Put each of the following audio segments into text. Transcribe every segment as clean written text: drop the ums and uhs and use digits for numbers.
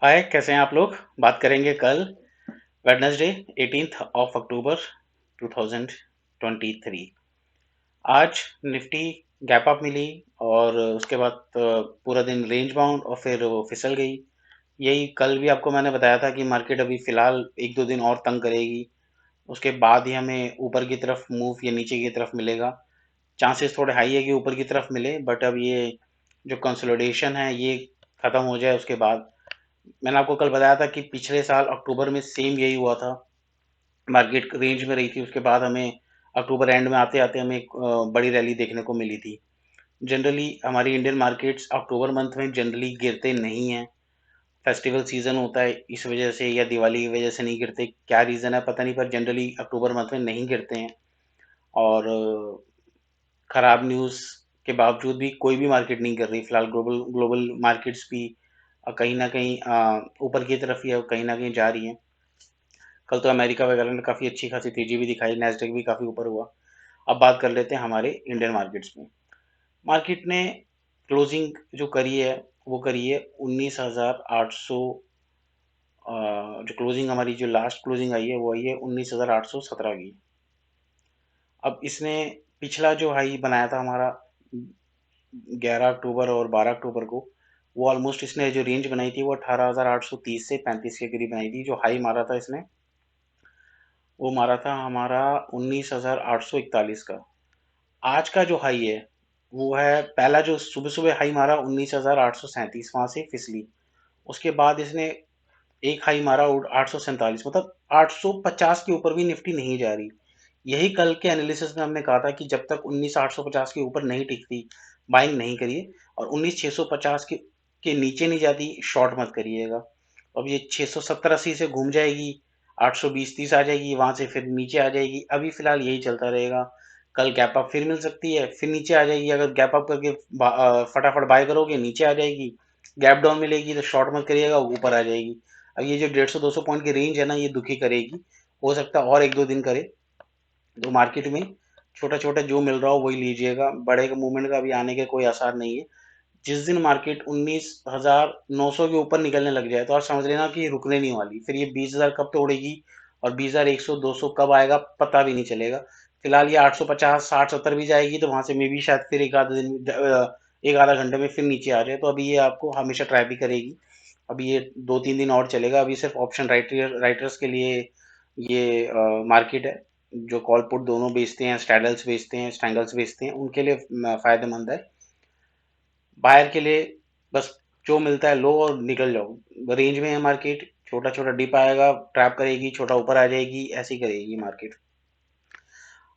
हाय, कैसे हैं आप लोग? बात करेंगे कल वेडनेसडे 18th ऑफ अक्टूबर 2023। आज निफ्टी गैप अप मिली और उसके बाद पूरा दिन रेंज बाउंड और फिर वो फिसल गई। यही कल भी आपको मैंने बताया था कि मार्केट अभी फिलहाल एक दो दिन और तंग करेगी। उसके बाद ही हमें ऊपर की तरफ मूव या नीचे की तरफ मिलेगा। चांसेस थोड़े हाई है कि ऊपर की तरफ मिले, बट अब ये जो कंसोलिडेशन है ये खत्म हो जाए उसके बाद। मैंने आपको कल बताया था कि पिछले साल अक्टूबर में सेम यही हुआ था। मार्केट रेंज में रही थी, उसके बाद हमें अक्टूबर एंड में आते आते हमें एक बड़ी रैली देखने को मिली थी। जनरली हमारी इंडियन मार्केट्स अक्टूबर मंथ में जनरली गिरते नहीं हैं। फेस्टिवल सीजन होता है इस वजह से या दिवाली की वजह से नहीं गिरते, क्या रीज़न है पता नहीं, पर जनरली अक्टूबर मंथ में नहीं गिरते हैं। और खराब न्यूज़ के बावजूद भी कोई भी मार्केट नहीं गिर रही फिलहाल। ग्लोबल ग्लोबल मार्केट्स भी कहीं ना कहीं ऊपर की तरफ या कहीं ना कहीं जा रही हैं। कल तो अमेरिका वगैरह ने काफ़ी अच्छी खासी तेजी भी दिखाई, नैस्डैक भी काफ़ी ऊपर हुआ। अब बात कर लेते हैं हमारे इंडियन मार्केट्स में। मार्केट ने क्लोजिंग जो करी है वो करी है 19,800। जो क्लोजिंग हमारी जो लास्ट क्लोजिंग आई है वो आई है 19,817 की। अब इसने पिछला जो हाई बनाया था हमारा 11 अक्टूबर और 12 अक्टूबर को, वो ऑलमोस्ट इसने जो रेंज बनाई थी वो 18,830 से 35 के करीब बनाई थी। जो हाई मारा था इसने वो मारा था हमारा 19,841 का। आज का जो हाई है वो है, पहला जो सुबह सुबह हाई मारा 19,837, वहां से फिसली। उसके बाद इसने एक हाई मारा 847, मतलब 850 के ऊपर भी निफ्टी नहीं जा रही। यही कल के एनालिसिस में हमने कहा था कि जब तक 19,850 के ऊपर नहीं टिकती बाइंग नहीं करिए, और 19,650 के नीचे नहीं जाती शॉर्ट मत करिएगा। अब ये 670-80 से घूम जाएगी, 820-30 आ जाएगी, वहां से फिर नीचे आ जाएगी। अभी फिलहाल यही चलता रहेगा। कल गैप अप फिर मिल सकती है, फिर नीचे आ जाएगी। अगर गैप अप करके फटाफट बाय करोगे नीचे आ जाएगी। गैप डाउन मिलेगी तो शॉर्ट मत करिएगा, ऊपर आ जाएगी। अब ये जो 150-200 पॉइंट की रेंज है ना, ये दुखी करेगी। हो सकता है और एक दो दिन करे। तो मार्केट में छोटा छोटा जो मिल रहा हो वही लीजिएगा, बड़े का मूवमेंट का अभी आने के कोई आसार नहीं है। जिस दिन मार्केट 19,900 के ऊपर निकलने लग जाए तो आप समझ लेना कि रुकने नहीं वाली। फिर ये 20,000 कब तोड़ेगी और 20,100 200 कब आएगा पता भी नहीं चलेगा। फिलहाल ये 850 60 70 भी जाएगी तो वहां से मे भी शायद फिर एक आधा दिन एक आधा घंटे में फिर नीचे आ जाए। तो अभी ये आपको हमेशा ट्राई भी करेगी। अभी ये 2-3 दिन और चलेगा। अभी सिर्फ ऑप्शन राइटर्स के लिए ये मार्केट है। जो कॉल पुट दोनों बेचते हैं, स्टैडल्स बेचते हैं, स्टैंगल्स बेचते हैं, उनके लिए फायदेमंद है। बायर के लिए बस जो मिलता है लो और निकल जाओ। रेंज में है मार्केट, छोटा छोटा डिप आएगा, ट्रैप करेगी, छोटा ऊपर आ जाएगी, ऐसी करेगी मार्केट।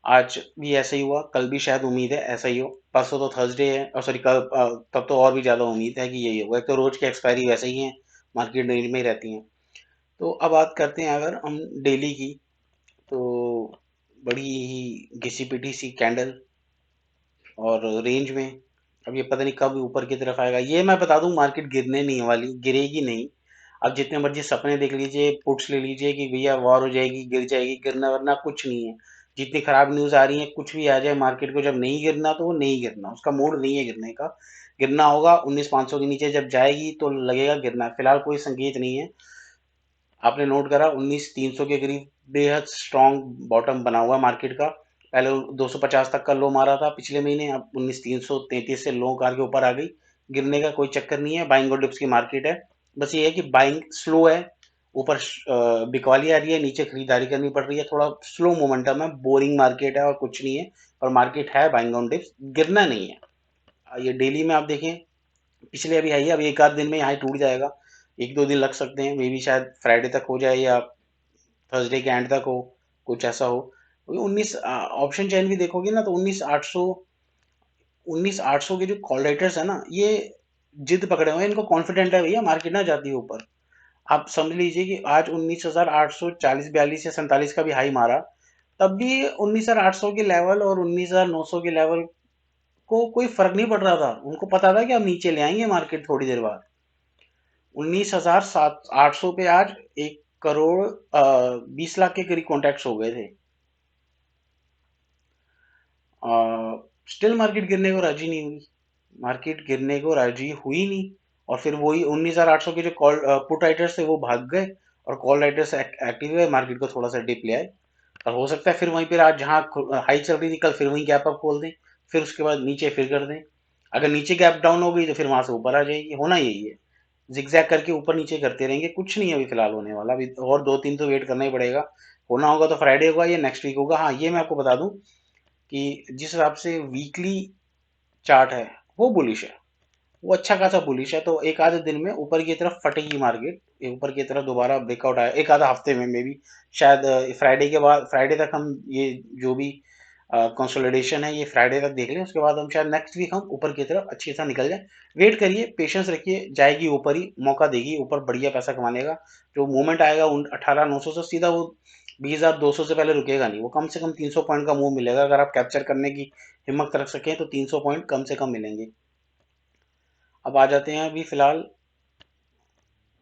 आज भी ऐसा ही हुआ, कल भी शायद उम्मीद है ऐसा ही हो। परसों तो थर्सडे है, और सॉरी कल, तब तो और भी ज़्यादा उम्मीद है कि यही होगा। एक तो रोज की एक्सपायरी वैसे ही है, मार्केट रेंज में ही रहती हैं। तो अब बात करते हैं अगर हम डेली की, तो बड़ी ही घिसी पिटी सी कैंडल और रेंज में। अब ये पता नहीं कब ऊपर की तरफ आएगा। ये मैं बता दूं, मार्केट गिरने नहीं वाली, गिरेगी नहीं। अब जितने मर्जी सपने देख लीजिए, पुट्स ले लीजिए कि भैया वॉर हो जाएगी, गिर जाएगी, गिरना वरना कुछ नहीं है। जितनी खराब न्यूज आ रही है, कुछ भी आ जाए, मार्केट को जब नहीं गिरना तो वो नहीं गिरना, उसका मूड नहीं है गिरने का। गिरना होगा 19,500 के नीचे जब जाएगी तो लगेगा गिरना। फिलहाल कोई संकेत नहीं है। आपने नोट करा 19,300 के करीब बेहद स्ट्रांग बॉटम बना हुआ मार्केट का। पहले 250 तक का लो मारा था पिछले महीने, अब 19,333 से लो कार के ऊपर आ गई। गिरने का कोई चक्कर नहीं है, बाइंग और डिप्स की मार्केट है। बस ये है कि बाइंग स्लो है, ऊपर बिकवाली आ रही है, नीचे खरीदारी करनी पड़ रही है। थोड़ा स्लो मोमेंटम है, बोरिंग मार्केट है और कुछ नहीं है। और मार्केट है बाइंग ऑन डिप्स, गिरना नहीं है। ये डेली में आप देखें, पिछले अभी आई है, अब एक आध दिन में यहाँ टूट जाएगा। एक दो दिन लग सकते हैं, मे बी शायद फ्राइडे तक हो जाए या थर्सडे के एंड तक हो, कुछ ऐसा हो। 19 ऑप्शन चैन भी देखोगे ना तो 19,800 के जो कॉल राइटर्स है ना, ये जिद पकड़े हुए हैं, इनको कॉन्फिडेंट है भैया मार्केट ना जाती है ऊपर। आप समझ लीजिए कि आज 19,840 42 या 47 का भी हाई मारा, तब भी 19,800 के लेवल और 19,900 के लेवल को कोई फर्क नहीं पड़ रहा था। उनको पता था कि हम नीचे ले आएंगे मार्केट थोड़ी देर बाद। 19,800 पे आज 1 करोड़ 20 लाख के करीब कॉन्टैक्ट्स हो गए थे। स्टिल मार्केट गिरने को राजी नहीं हुई, मार्केट गिरने को राजी हुई नहीं। और फिर वही 19,800 के जो कॉल पुट राइटर्स थे वो भाग गए और कॉल राइटर्स एक्टिव हुए, मार्केट को थोड़ा सा डिप ले आए। और हो सकता है फिर वहीं पर आज जहाँ हाई चल रही थी कल फिर वहीं गैप अप खोल दें, फिर उसके बाद नीचे फिर कर दें। अगर नीचे गैप डाउन हो गई तो फिर वहां से ऊपर आ जाएगी, होना यही है। जिगजैग करके ऊपर नीचे करते रहेंगे, कुछ नहीं है अभी फिलहाल होने वाला, अभी और 2-3 तो वेट करना ही पड़ेगा। होना होगा तो फ्राइडे होगा या नेक्स्ट वीक होगा। हाँ, ये मैं आपको बता दूं कि जिस हिसाब से वीकली चार्ट है वो बुलिश है, वो अच्छा खासा बुलिश है। तो एक आधे दिन में ऊपर की तरफ फटेगी मार्केट, ये ऊपर की तरफ दोबारा ब्रेकआउट आया एक आधा हफ्ते में, मे बी शायद फ्राइडे के बाद, फ्राइडे तक हम ये जो भी कंसोलिडेशन है ये फ्राइडे तक देख लें, उसके बाद हम शायद नेक्स्ट वीक हम ऊपर की तरफ अच्छी तरह निकल जाए। वेट करिए, पेशेंस रखिए, जाएगी ऊपर ही, मौका देगी ऊपर बढ़िया पैसा कमाने का। जो मूवमेंट आएगा उन 18,900 से सीधा वो 20,200 से पहले रुकेगा नहीं, वो कम से कम 300 पॉइंट का मूव मिलेगा। अगर आप कैप्चर करने की हिम्मत रख सकें तो 300 पॉइंट कम से कम मिलेंगे। अब आ जाते हैं अभी फिलहाल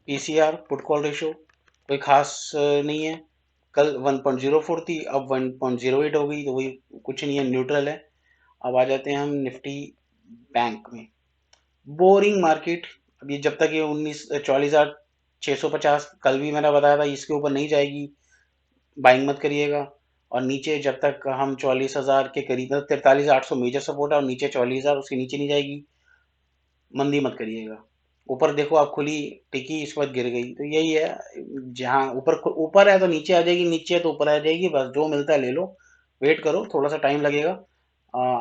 पीसीआर पुट कॉल रेशो, कोई खास नहीं है। कल 1.04 थी, अब 1.08 हो गई, तो वही कुछ नहीं है, न्यूट्रल है। अब आ जाते हैं हम निफ्टी बैंक में। Boring market. अब ये जब तक ये 44,650, कल भी मैंने बताया था इसके ऊपर नहीं जाएगी, बाइंग मत करिएगा। और नीचे जब तक हम 44,000 के करीब, 43,800 मेजर सपोर्ट है और नीचे 44,000, उसके नीचे नहीं जाएगी, मंदी मत करिएगा। ऊपर देखो आप, खुली टिकी, इस वक्त गिर गई, तो यही है, जहाँ ऊपर ऊपर है तो नीचे आ जाएगी, नीचे है तो ऊपर आ जाएगी, बस जो मिलता है ले लो। वेट करो, थोड़ा सा टाइम लगेगा।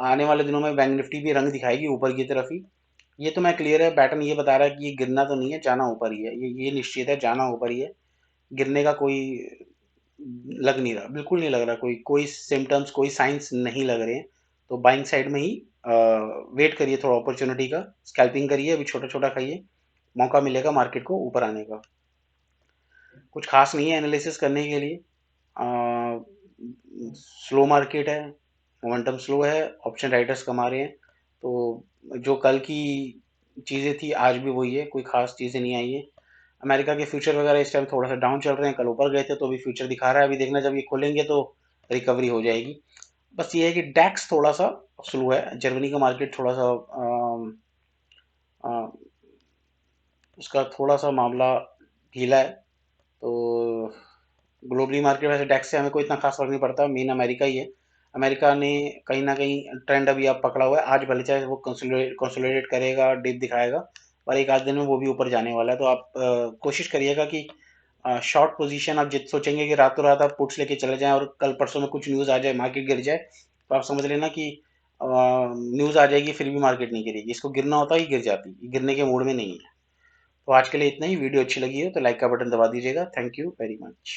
आने वाले दिनों में बैंक निफ्टी भी रंग दिखाएगी ऊपर की तरफ ही। ये तो मैं क्लियर है, पैटर्न ये बता रहा है कि ये गिरना तो नहीं है, जाना ऊपर ही है, ये निश्चित है, जाना ऊपर ही है। गिरने का कोई लग नहीं रहा, बिल्कुल नहीं लग रहा, कोई कोई सिम्टम्स, कोई साइंस नहीं लग रहे हैं। तो बाइंग साइड में ही वेट करिए, थोड़ा अपॉर्चुनिटी का स्कैल्पिंग करिए, अभी छोटा छोटा खाइए, मौका मिलेगा मार्केट को ऊपर आने का। कुछ खास नहीं है एनालिसिस करने के लिए। स्लो मार्केट है, मोमेंटम स्लो है, ऑप्शन राइटर्स कमा रहे हैं। तो जो कल की चीज़ें थी आज भी वही है, कोई खास चीज़ें नहीं आई है। अमेरिका के फ्यूचर वगैरह इस टाइम थोड़ा सा डाउन चल रहे हैं, कल ऊपर गए थे तो अभी फ्यूचर दिखा रहा है, अभी देखना जब ये खोलेंगे तो रिकवरी हो जाएगी। बस ये है कि डैक्स थोड़ा सा स्लो है, जर्मनी का मार्केट थोड़ा सा उसका थोड़ा सा मामला ढीला है। तो ग्लोबली मार्केट, वैसे टैक्स से हमें कोई इतना खास फर्क नहीं पड़ता, मेन अमेरिका ही है। अमेरिका ने कहीं ना कहीं ट्रेंड अभी आप पकड़ा हुआ है, आज भले चाहे वो कंसोलिडेट करेगा, डिप दिखाएगा, पर एक आध दिन में वो भी ऊपर जाने वाला है। तो आप कोशिश करिएगा कि शॉर्ट पोजीशन आप जित सोचेंगे कि रातों रात आप पुट्स लेके चले जाएं और कल परसों में कुछ न्यूज़ आ जाए, मार्केट गिर जाए, तो आप समझ लेना कि न्यूज़ आ जाएगी फिर भी मार्केट नहीं गिरेगी। इसको गिरना होता ही गिर जाती, गिरने के मूड में नहीं है। तो आज के लिए इतना ही। वीडियो अच्छी लगी हो तो लाइक का बटन दबा दीजिएगा। Thank you very much.